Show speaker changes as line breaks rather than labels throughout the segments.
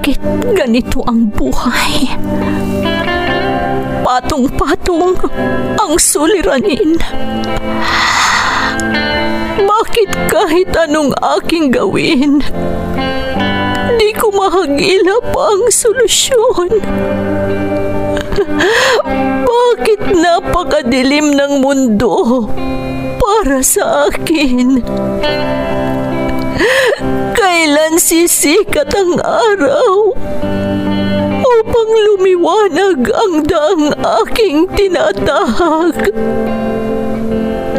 Bakit ganito ang buhay? Patong-patong ang suliranin. Bakit kahit anong aking gawin, di ko mahagilap ang solusyon? Bakit napakadilim ng mundo para sa akin? Kailan sisikat ang araw upang lumiwanag ang daang aking tinatahak?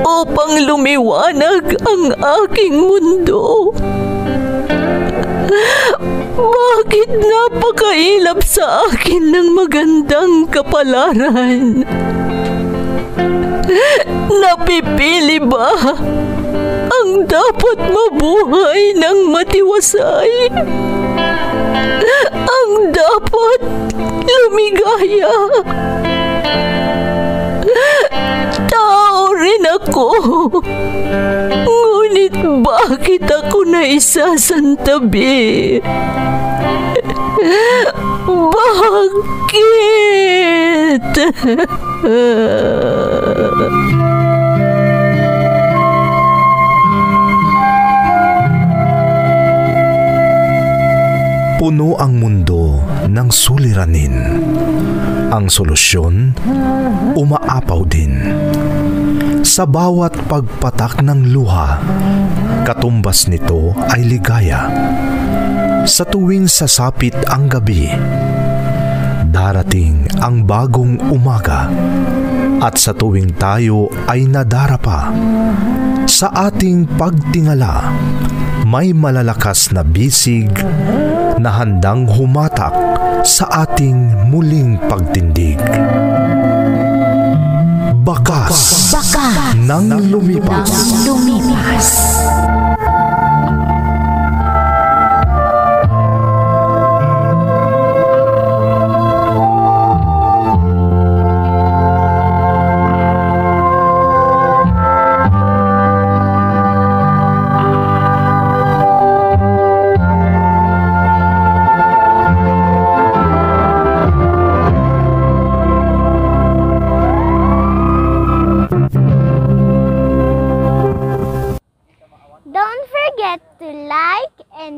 Upang lumiwanag ang aking mundo? Bakit napakailap sa akin ng magandang kapalaran? Napipili ba ang dapat mabuhay ng matiwasay? Ang dapat lumigaya? Tao rin ako. Ngunit bakit ako naisasantabi? Bakit?
Puno ang mundo ng suliranin. Ang solusyon, umaapaw din. Sa bawat pagpatak ng luha, katumbas nito ay ligaya. Sa tuwing sasapit ang gabi, darating ang bagong umaga. At sa tuwing tayo ay nadarapa, sa ating pagtingala, may malalakas na bisig na handang humatak sa ating muling pagtindig. Bakas ng lumipas.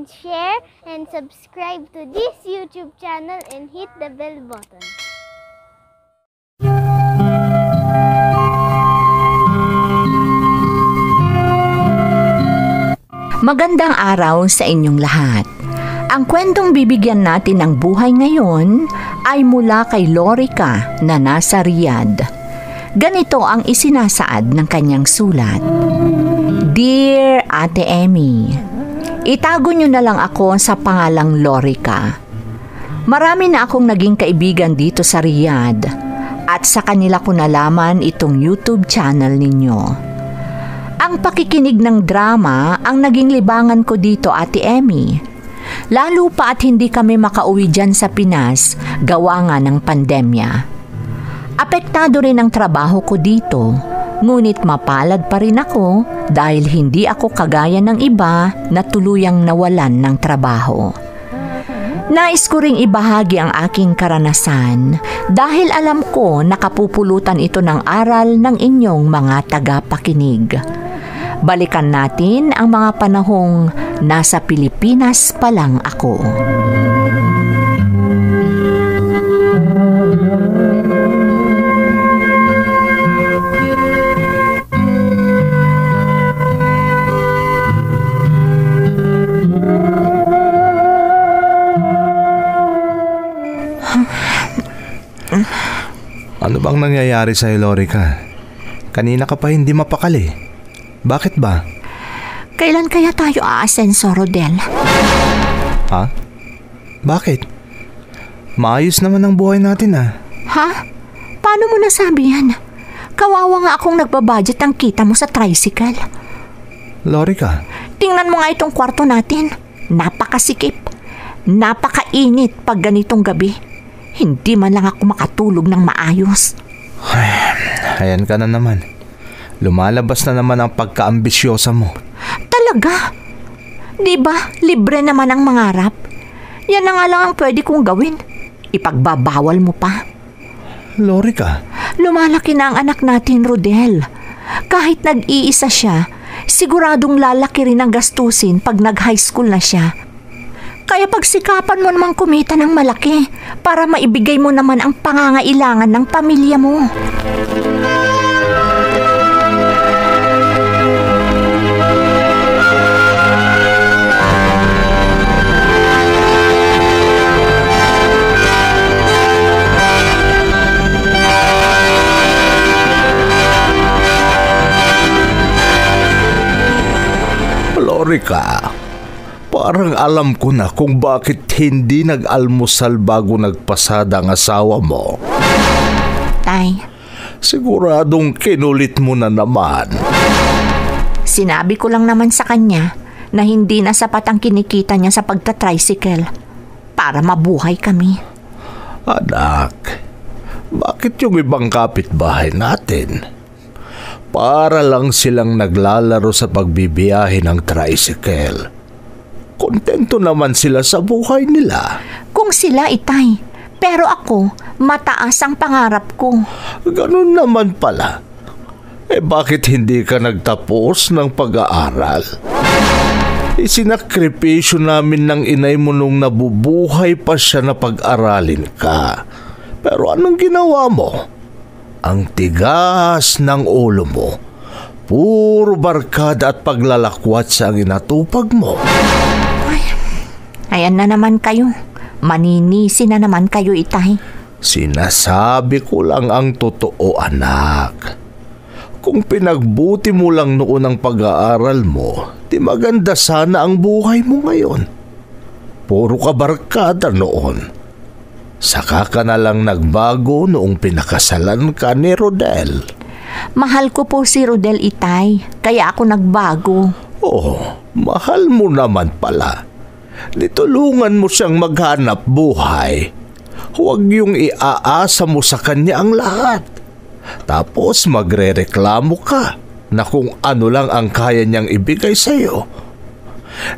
Share and subscribe to this YouTube channel and hit the bell button.
Magandang araw sa inyong lahat. Ang kwentong bibigyan natin ng buhay ngayon ay mula kay Lorica na nasa Riyadh. Ganito ang isinasaad ng kanyang sulat. Dear Ate Emmy, itago niyo na lang ako sa pangalang Lorica. Marami na akong naging kaibigan dito sa Riyadh at sa kanila ko nalaman itong YouTube channel ninyo. Ang pakikinig ng drama ang naging libangan ko dito, Ate Emmy. Lalo pa at hindi kami makauwi dyan sa Pinas gawa nga ng pandemya. Apektado rin ang trabaho ko dito. Ngunit mapalad pa rin ako dahil hindi ako kagaya ng iba na tuluyang nawalan ng trabaho. Nais ko ring ibahagi ang aking karanasan dahil alam ko nakapupulutan ito ng aral ng inyong mga tagapakinig. Balikan natin ang mga panahong nasa Pilipinas pa lang ako.
Ano bang nangyayari sa'yo, Lorica? Kanina ka pa hindi mapakali. Bakit ba?
Kailan kaya tayo aasenso, Rodel?
Ha? Bakit? Maayos naman ang buhay natin, ah.
Ha? Paano mo nasabi yan? Kawawa nga akong nagbabudget ang kita mo sa tricycle.
Lorica?
Tingnan mo nga itong kwarto natin. Napakasikip. Napakainit pag ganitong gabi. Hindi man lang ako makatulog ng maayos.
Ayan ka na naman. Lumalabas na naman ang pagkaambisyosa mo.
Talaga? Di ba libre naman ang mangarap? Yan na nga lang ang pwede kong gawin. Ipagbabawal mo pa.
Lorica,
Lumalaki na ang anak natin, Rodel. Kahit nag-iisa siya, siguradong lalaki rin ang gastusin pag nag-high school na siya. Kaya pagsikapan mo namang kumita ng malaki para maibigay mo naman ang pangangailangan ng pamilya mo.
Lorica, parang alam ko na kung bakit hindi nag-almusal bago nagpasada ang asawa mo.
Tay,
Siguradong kinulit mo na naman.
sinabi ko lang naman sa kanya na hindi na sapat ang kinikita niya sa pagta-tricycle para mabuhay kami.
Anak, bakit yung ibang kapitbahay natin? Para lang silang naglalaro sa pagbibiyahe ng tricycle. Kontento naman sila sa buhay nila.
Kung sila, Itay. Pero ako, mataas ang pangarap ko.
Ganun naman pala. Bakit hindi ka nagtapos ng pag-aaral? Isinakripisyo namin ng inay mo nung nabubuhay pa siya na pag-aralin ka. Pero anong ginawa mo? Ang tigas ng ulo mo. Puro barkada at paglalakwat sa ang inatupag mo.
Ayan na naman kayo. Maninisi na naman kayo, Itay.
Sinasabi ko lang ang totoo, anak. Kung pinagbuti mo lang noon ang pag-aaral mo, di maganda sana ang buhay mo ngayon. Puro ka barkada noon. Saka ka na lang nagbago noong pinakasalan ka ni Rodel.
Mahal ko po si Rodel, Itay. Kaya ako nagbago.
Oh, mahal mo naman pala. Ditulungan mo siyang maghanap buhay. Huwag yung iaasa mo sa kanya ang lahat. Tapos magrereklamo ka na kung ano lang ang kaya niyang ibigay sa'yo.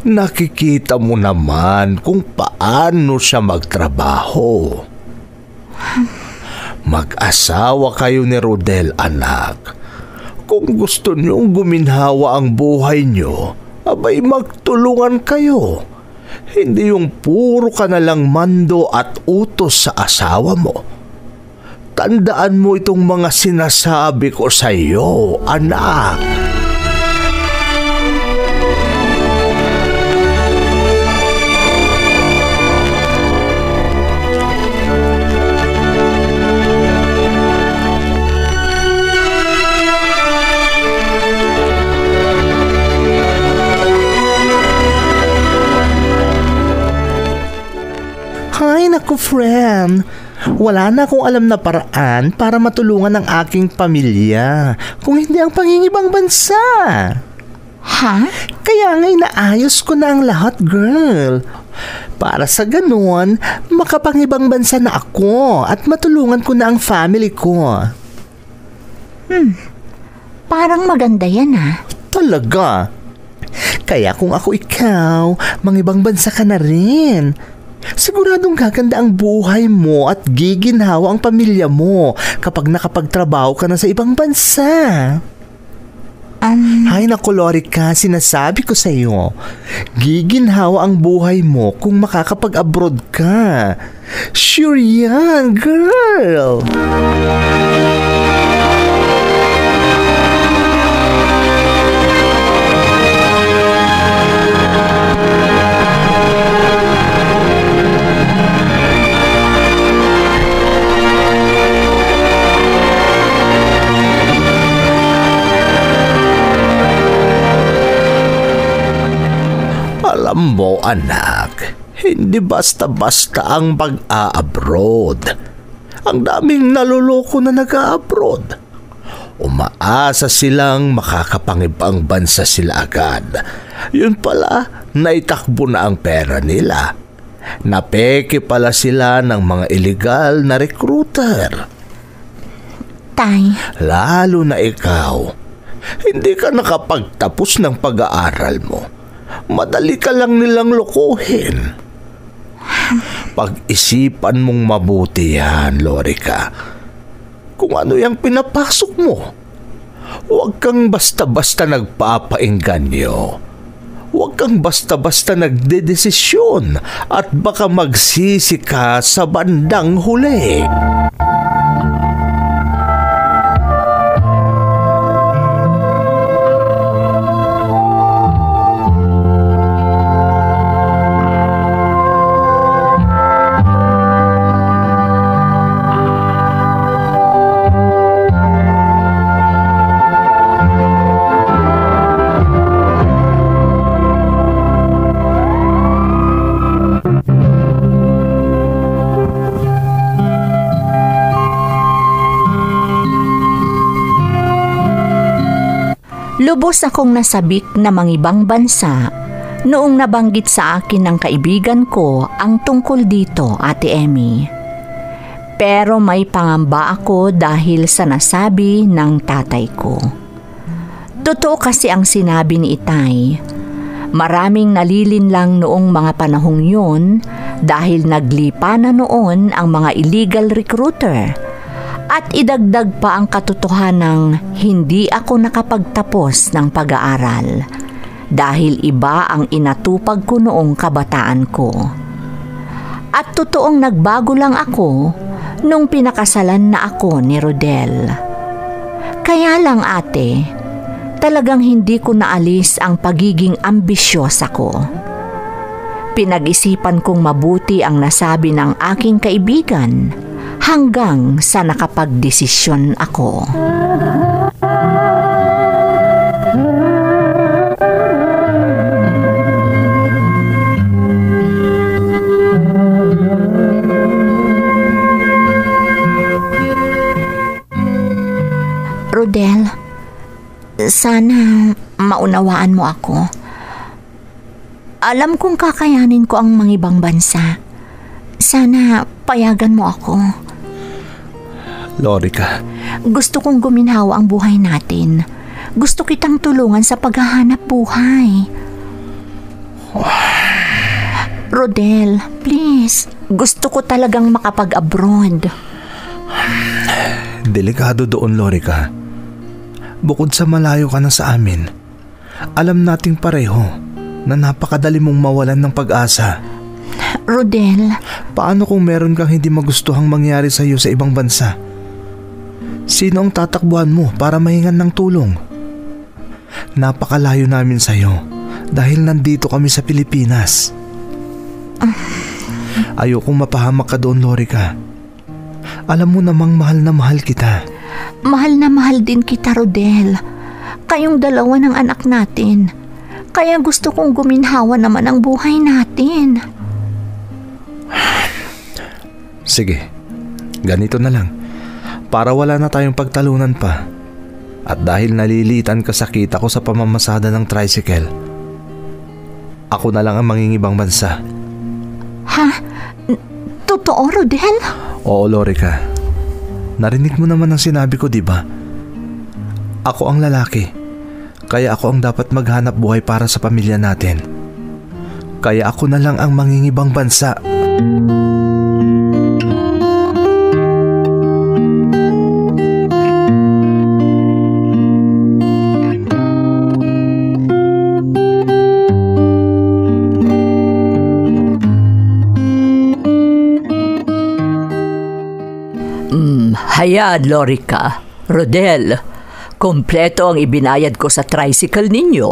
Nakikita mo naman kung paano siya magtrabaho. Mag-asawa kayo ni Rodel, anak. Kung gusto niyong guminhawa ang buhay niyo, abay magtulungan kayo. Hindi yung puro ka na lang mando at utos sa asawa mo. Tandaan mo itong mga sinasabi ko sa iyo, anak.
Ay, naku friend. Wala na akong alam na paraan para matulungan ang aking pamilya kung hindi ang pangingibang bansa.
Ha?
Kaya nga inaayos ko na ang lahat, girl. Para sa ganun, makapangibang bansa na ako at matulungan ko na ang family ko.
Parang maganda yan, ha?
Talaga? Kaya kung ako ikaw, mangibang bansa ka na rin. Siguradong gaganda ang buhay mo at giginhawa ang pamilya mo kapag nakapagtrabaho ka na sa ibang bansa. Hay naku, Lorica, sinasabi ko sa iyo, giginhawa ang buhay mo kung makakapag-abroad ka. Sure yan, girl!
Alam mo, anak, hindi basta-basta ang pag-a-abroad. Ang daming naluloko na nag-a-abroad. Umaasa silang makakapangibang bansa sila agad. Yun pala, naitakbo na ang pera nila. Napeke pala sila ng mga illegal na recruiter.
Tay,
Lalo na ikaw, hindi ka nakapagtapos ng pag-aaral mo. Madali ka lang nilang lokohin. Pag-isipan mong mabuti yan, Lorica. Kung ano yung pinapasok mo, huwag kang basta-basta nagpapaengganyo. Huwag kang basta-basta nagdedesisyon at baka magsisi ka sa bandang huli.
Lubos akong nasabik na mangibang bansa noong nabanggit sa akin ng kaibigan ko ang tungkol dito, Ate Emmy. Pero may pangamba ako dahil sa nasabi ng tatay ko. Totoo kasi ang sinabi ni Itay. Maraming nalilinlang noong mga panahong yun dahil naglipa na noon ang mga illegal recruiter. At idagdag pa ang katotohanang hindi ako nakapagtapos ng pag-aaral dahil iba ang inatupag ko noong kabataan ko. At totoong nagbago lang ako nung pinakasalan na ako ni Rodel. Kaya lang ate, talagang hindi ko naalis ang pagiging ambisyosa ko. Pinag-isipan kong mabuti ang nasabi ng aking kaibigan hanggang sa nakapagdesisyon ako. Rodel, sana maunawaan mo ako. Alam kong kakayanin ko ang mangibang bansa. Sana payagan mo ako.
Lorica,
gusto kong guminhawa ang buhay natin. Gusto kitang tulungan sa paghahanap buhay. Rodel, please. Gusto ko talagang makapag-abroad.
Delikado doon, Lorica. Bukod sa malayo ka na sa amin, alam nating pareho na napakadali mong mawalan ng pag-asa.
Rodel,
paano kung meron kang hindi magustuhang mangyari sa iyo sa ibang bansa? Sino ang tatakbuhan mo para mahingan ng tulong? Napakalayo namin sa iyo dahil nandito kami sa Pilipinas. Ayokong mapahamak ka doon, Lorica. Alam mo namang mahal na mahal kita.
Mahal na mahal din kita, Rodel. Kayong dalawa ng anak natin. Kaya gusto kong guminhawa naman ang buhay natin.
Sige, ganito na lang. Para wala na tayong pagtalunan pa. At dahil nalilitan ka sa kita ko sa pamamasada ng tricycle, ako na lang ang mangingibang bansa.
Ha? Totoo, Rodel?
Oo, Lorica. Narinig mo naman ang sinabi ko, di ba? Ako ang lalaki. Kaya ako ang dapat maghanap buhay para sa pamilya natin. Kaya ako na lang ang mangingibang bansa.
Hayad, Lorica. Rodel, kompleto ang ibinayad ko sa tricycle ninyo.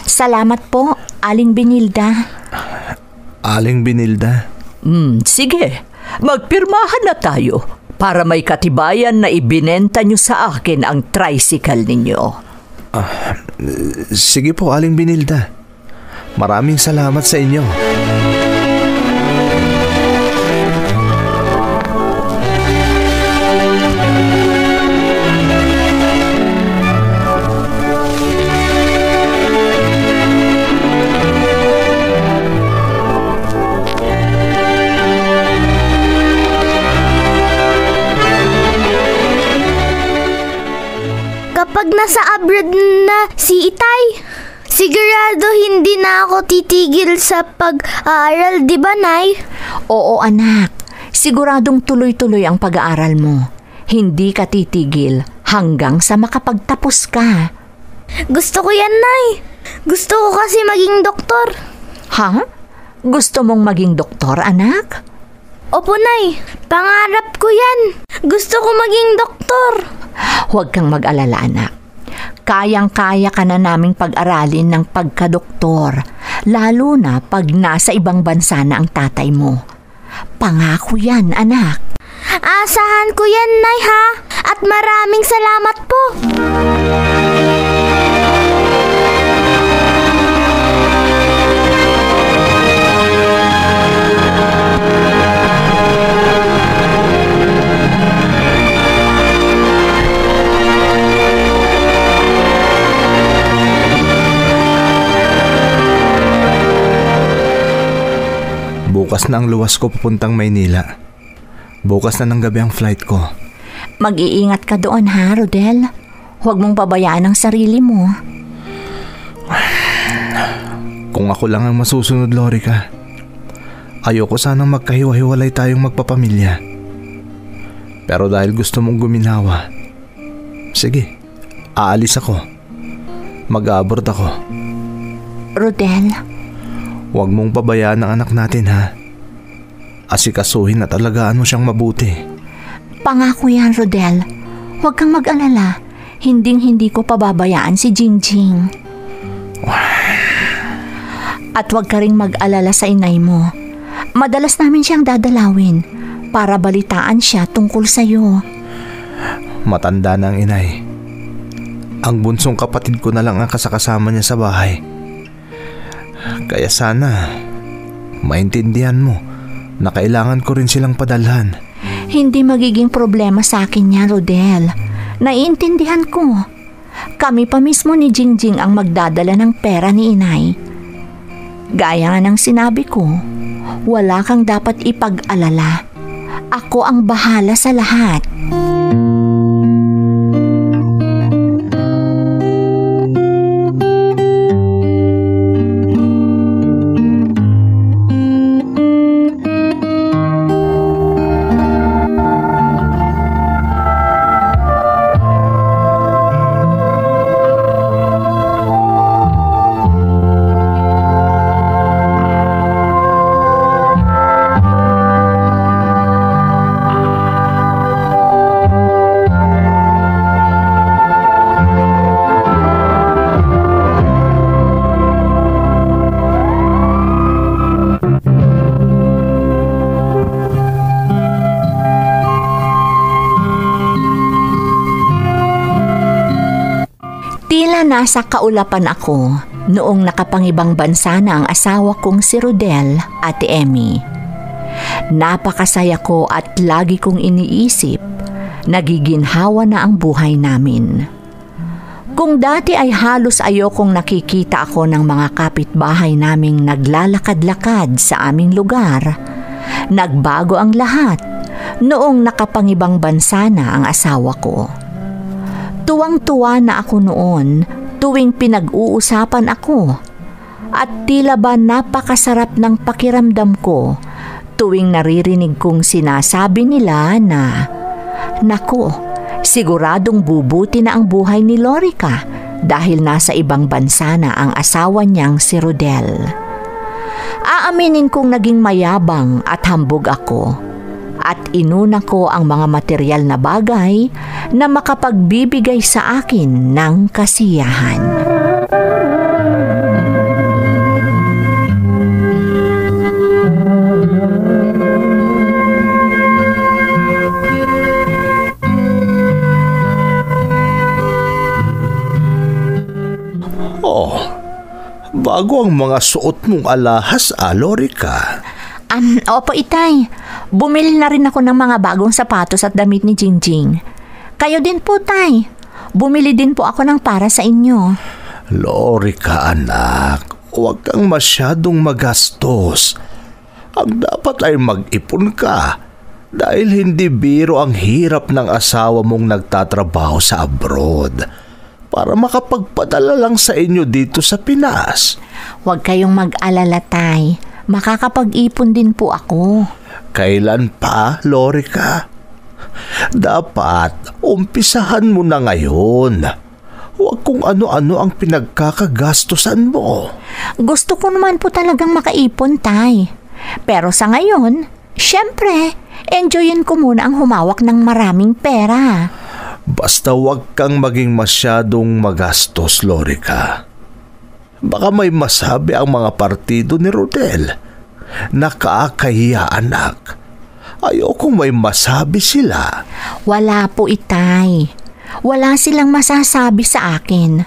Salamat po, Aling Benilda.
Aling Benilda?
Sige, magpirmahan na tayo para may katibayan na ibinenta nyo sa akin ang tricycle ninyo.
Sige po, Aling Benilda. Maraming salamat sa inyo.
Kapag nasa abroad na si Itay, Sigurado hindi na ako titigil sa pag-aaral, di ba, Nay?
Oo anak, siguradong tuloy-tuloy ang pag-aaral mo. Hindi ka titigil hanggang sa makapagtapos ka.
Gusto ko yan, Nay. Gusto ko kasi maging doktor.
Ha? Gusto mong maging doktor, anak?
Opo, Nay. Pangarap ko yan. Gusto ko maging doktor.
Huwag kang mag-alala, anak. Kayang-kaya ka na naming pag-aralin ng pagkadoktor, lalo na pag nasa ibang bansa na ang tatay mo. Pangako yan, anak.
Asahan ko yan, Nay, ha? At maraming salamat po.
Bukas na ang luwas ko papuntang Maynila. Bukas na ng gabi ang flight ko.
Mag-iingat ka doon, ha, Rodel? Huwag mong pabayaan ang sarili mo.
Kung ako lang ang masusunod, Lorica, ayoko sanang magkahiwa-hiwalay tayong magpapamilya. Pero dahil gusto mong guminawa, sige, aalis ako. Mag-abroad ako.
Rodel,
huwag mong pabayaan ang anak natin, ha? Asikasuhin at alagaan mo siyang mabuti.
pangako yan, Rodel. Huwag kang mag-alala. Hinding-hindi ko pababayaan si Jingjing. At huwag ka ring mag-alala sa inay mo. Madalas namin siyang dadalawin para balitaan siya tungkol sa'yo.
Matanda na ang inay. Ang bunsong kapatid ko na lang ang kasakasama niya sa bahay. Kaya sana maintindihan mo na kailangan ko rin silang padalhan.
Hindi magiging problema sa akin yan, Rodel. Naiintindihan ko. Kami pa mismo ni Jingjing ang magdadala ng pera ni inay. Gaya nga ng sinabi ko, wala kang dapat ipag-alala. Ako ang bahala sa lahat. Nasa kaulapan ako noong nakapangibang bansa na ang asawa kong si Rodel at Emmy. Napakasaya ko at lagi kong iniisip, nagiginhawa na ang buhay namin. Kung dati ay halos ayokong nakikita ako ng mga kapitbahay naming naglalakad-lakad sa aming lugar, nagbago ang lahat noong nakapangibang bansa na ang asawa ko. Tuwang-tuwa na ako noon tuwing pinag-uusapan ako at tila ba napakasarap ng pakiramdam ko tuwing naririnig kong sinasabi nila na, "Naku, siguradong bubuti na ang buhay ni Lorica dahil nasa ibang bansa na ang asawa niyang si Rodel." Aaminin kong naging mayabang at hambog ako at inuna ko ang mga material na bagay na makapagbibigay sa akin ng kasiyahan.
Oh, bago ang mga suot mong alahas, Lorica.
Opo, itay. Bumili na rin ako ng mga bagong sapatos at damit ni Jingjing. Kayo din po, tay. Bumili din po ako ng para sa inyo.
Lorica, anak, huwag kang masyadong magastos. Ang dapat ay mag-ipon ka dahil hindi biro ang hirap ng asawa mong nagtatrabaho sa abroad. para makapagpadala lang sa inyo dito sa Pinas.
Huwag kayong mag-alala, Tay. Makakapag-ipon din po ako.
Kailan pa, Lorica? Dapat umpisahan mo na ngayon. Huwag kung ano-ano ang pinagkakagastusan mo.
Gusto ko naman po talagang makaipon, Tay. Pero sa ngayon, syempre, enjoyin ko muna ang humawak ng maraming pera.
Basta huwag kang maging masyadong magastos, Lorica. Baka may masabi ang mga partido ni Rodel. Nakakahiya, anak. Ayokong may masabi sila.
Wala po, Itay. Wala silang masasabi sa akin.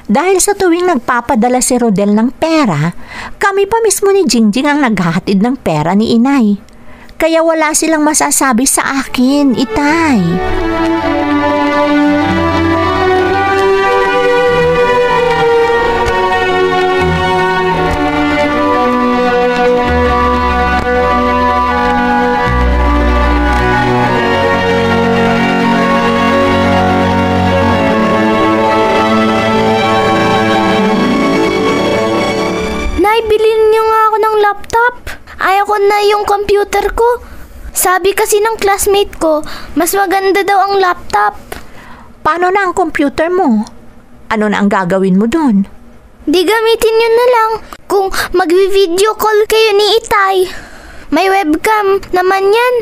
Dahil sa tuwing nagpapadala si Rodel ng pera, kami pa mismo ni Jingjing ang naghahatid ng pera ni Inay. Kaya wala silang masasabi sa akin, Itay.
Ayaw ko na yung computer ko. Sabi kasi ng classmate ko, mas maganda daw ang laptop.
Paano na ang computer mo? Ano na ang gagawin mo doon?
Di gamitin yun na lang kung mag-video call kayo ni Itay. May webcam naman yan.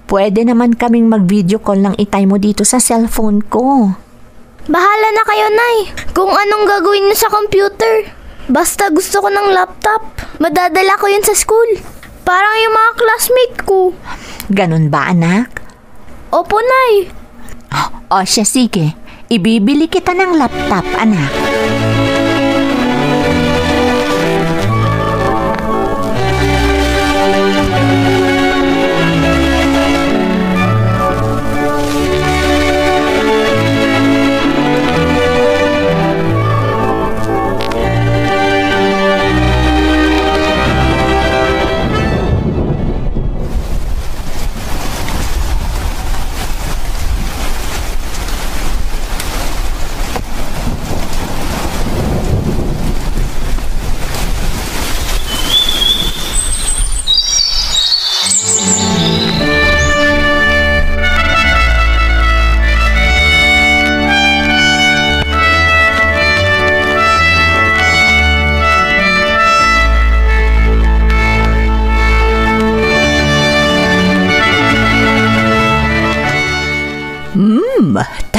Pwede naman kaming mag-video call ng Itay mo dito sa cellphone ko.
Bahala na kayo, Nay, kung anong gagawin niyo sa computer. Basta gusto ko ng laptop. Madadala ko yun sa school. Parang yung mga classmate ko.
Ganun ba, anak?
Opo, Nay.
O siya, sige. Ibibili kita ng laptop, anak.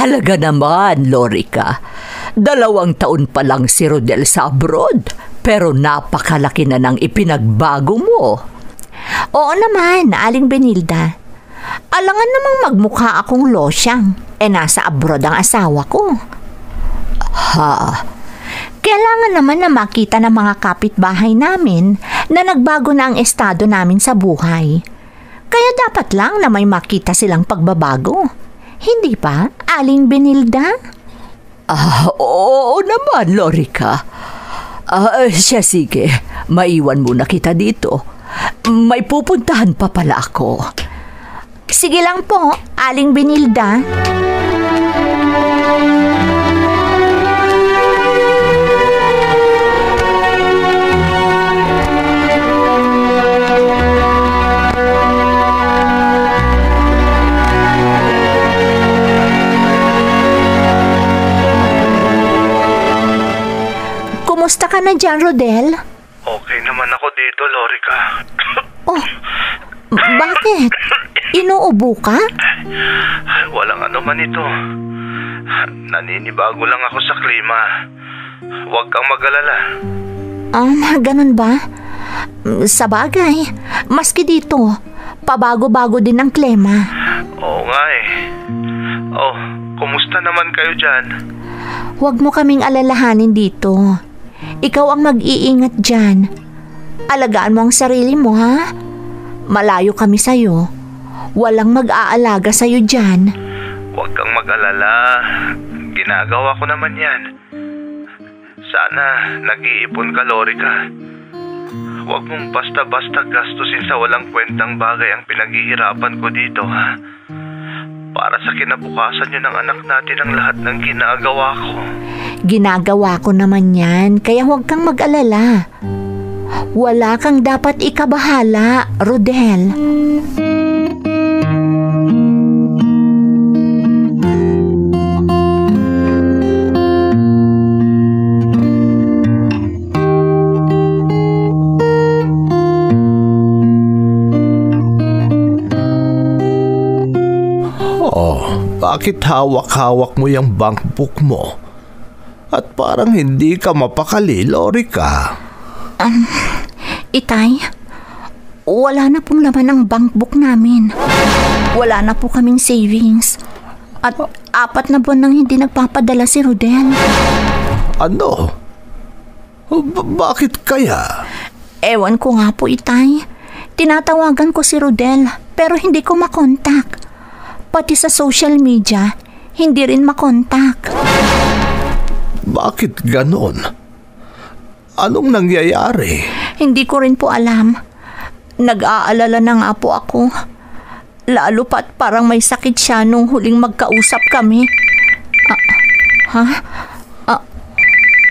Talaga naman, Lorica. 2 taon pa lang si Rodel sa abroad, pero napakalaki na ng ipinagbago mo. Oo naman, Aling Benilda. Alangan namang magmukha akong losyang, nasa abroad ang asawa ko. Kailangan naman na makita ng mga kapitbahay namin na nagbago na ang estado namin sa buhay. Kaya dapat lang na may makita silang pagbabago. Hindi ba, Aling Benilda? Oo naman, Lorica. Siya, sige. Maiwan muna kita dito. May pupuntahan pa pala ako. Sige lang po, Aling Benilda. Kumusta ka na dyan, Rodel?
Okay naman ako dito, Lorica.
Bakit? Inuubo ka?
Walang ano man ito. Naninibago lang ako sa klima. Huwag kang mag-alala.
Ganun ba? Sa bagay, maski dito, pabago-bago din ang klima.
Oo nga eh. Kumusta naman kayo dyan?
Huwag mo kaming alalahanin dito. Ikaw ang mag-iingat dyan. Alagaan mo ang sarili mo, ha? Malayo kami sa'yo. Walang mag-aalaga sa'yo dyan.
Huwag kang mag-alala. Ginagawa ko naman yan. Sana nag-iipon ka, Lorica. Huwag mong basta-basta gastusin sa walang kwentang bagay ang pinaghihirapan ko dito, ha? Para sa kinabukasan niyo ng anak natin ang lahat ng ginagawa ko.
Ginagawa ko naman yan, kaya huwag kang mag-alala. Wala kang dapat ikabahala, Rodel.
Bakit hawak-hawak mo yung bankbook mo? At parang hindi ka mapakali, Lorica.
Itay, wala na pong laman ang bankbook namin. Wala na po kaming savings. At 4 na buwan nang hindi nagpapadala si Rodel.
Ano? Bakit kaya?
Ewan ko nga po, Itay. Tinatawagan ko si Rodel pero hindi ko makontak. Pati sa social media, hindi rin makontak.
Bakit ganon? Anong nangyayari?
Hindi ko rin po alam. Nag-aalala na nga po ako. Lalo pa't parang may sakit siya nung huling magkausap kami.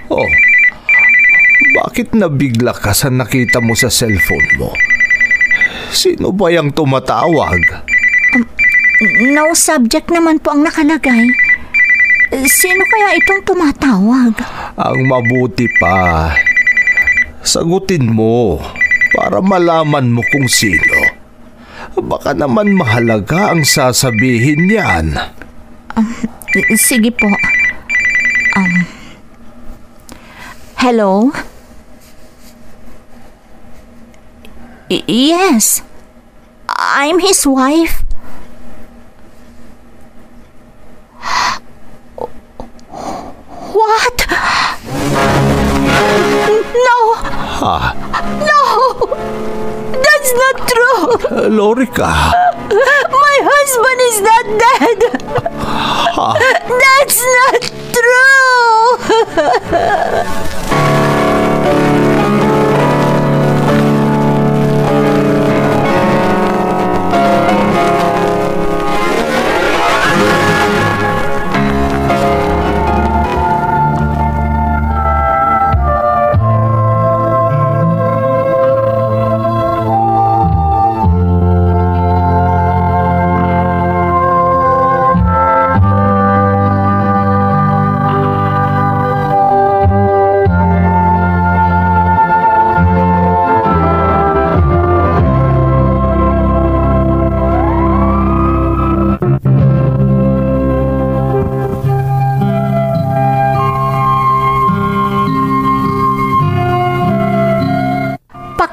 Oh, bakit nabigla ka sa nakita mo sa cellphone mo? Sino ba yung tumatawag?
No subject naman po ang nakalagay. Sino kaya itong tumatawag?
Ang mabuti pa, sagutin mo para malaman mo kung sino. Baka naman mahalaga ang sasabihin niyan.
Sige po. Hello? Yes. I'm his wife. What? No! No! That's not true!
Lorica!
My husband is not dead! That's not true!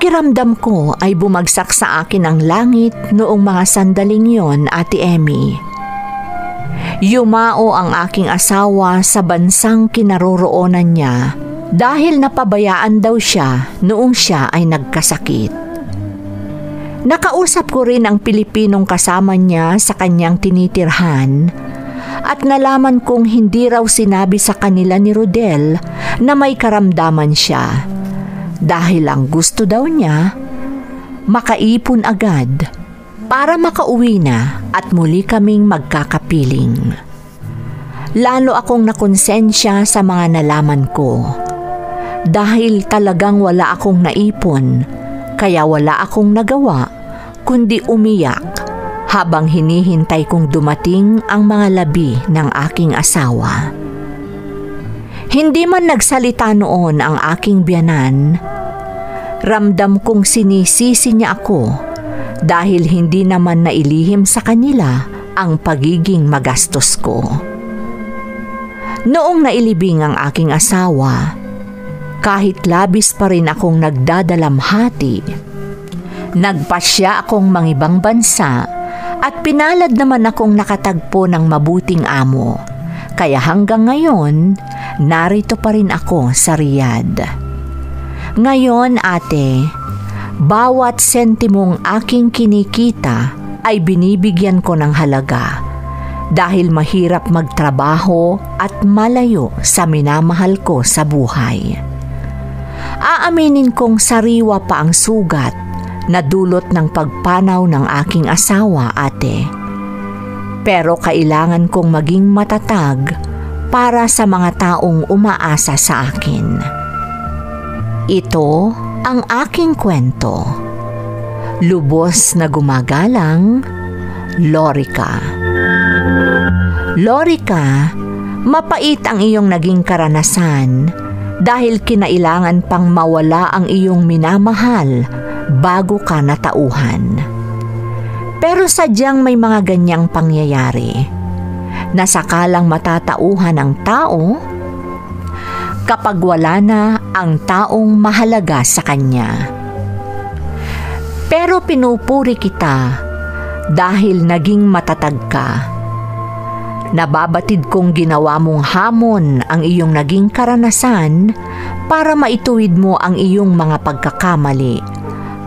Pakiramdam ko ay bumagsak sa akin ang langit noong mga sandaling yon, Ate Emmy. Yumao ang aking asawa sa bansang kinaroroonan niya dahil napabayaan daw siya noong siya ay nagkasakit. Nakausap ko rin ang Pilipinong kasama niya sa kanyang tinitirhan at nalaman kong hindi raw sinabi sa kanila ni Rodel na may karamdaman siya. Dahil ang gusto daw niya, makaipon agad para makauwi na at muli kaming magkakapiling. Lalo akong nakonsensya sa mga nalaman ko. Dahil talagang wala akong naipon, kaya wala akong nagawa kundi umiyak habang hinihintay kong dumating ang mga labi ng aking asawa. Hindi man nagsalita noon ang aking biyanan, ramdam kong sinisisi niya ako dahil hindi naman nailihim sa kanila ang pagiging magastos ko. Noong nailibing ang aking asawa, kahit labis pa rin akong nagdadalamhati, nagpasya akong mangibang bansa at pinalad naman akong nakatagpo ng mabuting amo. Kaya hanggang ngayon, narito pa rin ako sa Riyadh. Ngayon, ate, bawat sentimong aking kinikita ay binibigyan ko ng halaga dahil mahirap magtrabaho at malayo sa minamahal ko sa buhay. Aaminin kong sariwa pa ang sugat na dulot ng pagpanaw ng aking asawa, ate. Pero kailangan kong maging matatag para sa mga taong umaasa sa akin. Ito ang aking kwento. Lubos na gumagalang, Lorica. Lorica, mapait ang iyong naging karanasan dahil kinailangan pang mawala ang iyong minamahal bago ka natauhan. Pero sadyang may mga ganyang pangyayari na sakalang matatauhan ang tao kapag wala na ang taong mahalaga sa kanya. Pero pinupuri kita dahil naging matatag ka. Nababatid kong ginawa mong hamon ang iyong naging karanasan para maituwid mo ang iyong mga pagkakamali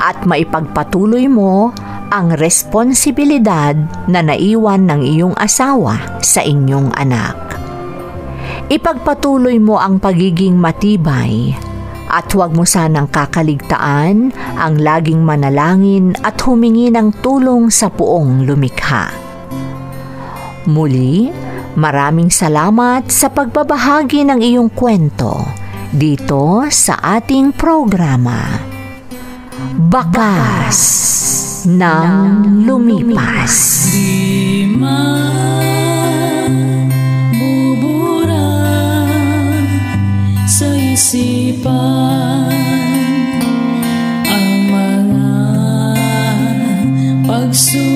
at maipagpatuloy mo ang responsibilidad na naiwan ng iyong asawa sa inyong anak. Ipagpatuloy mo ang pagiging matibay at huwag mo sanang kakaligtaan ang laging manalangin at humingi ng tulong sa Poong lumikha. Muli, maraming salamat sa pagbabahagi ng iyong kwento dito sa ating programa, Bakas ng Lumipas.
Di mabubura sa isipan ang mga pagsusunod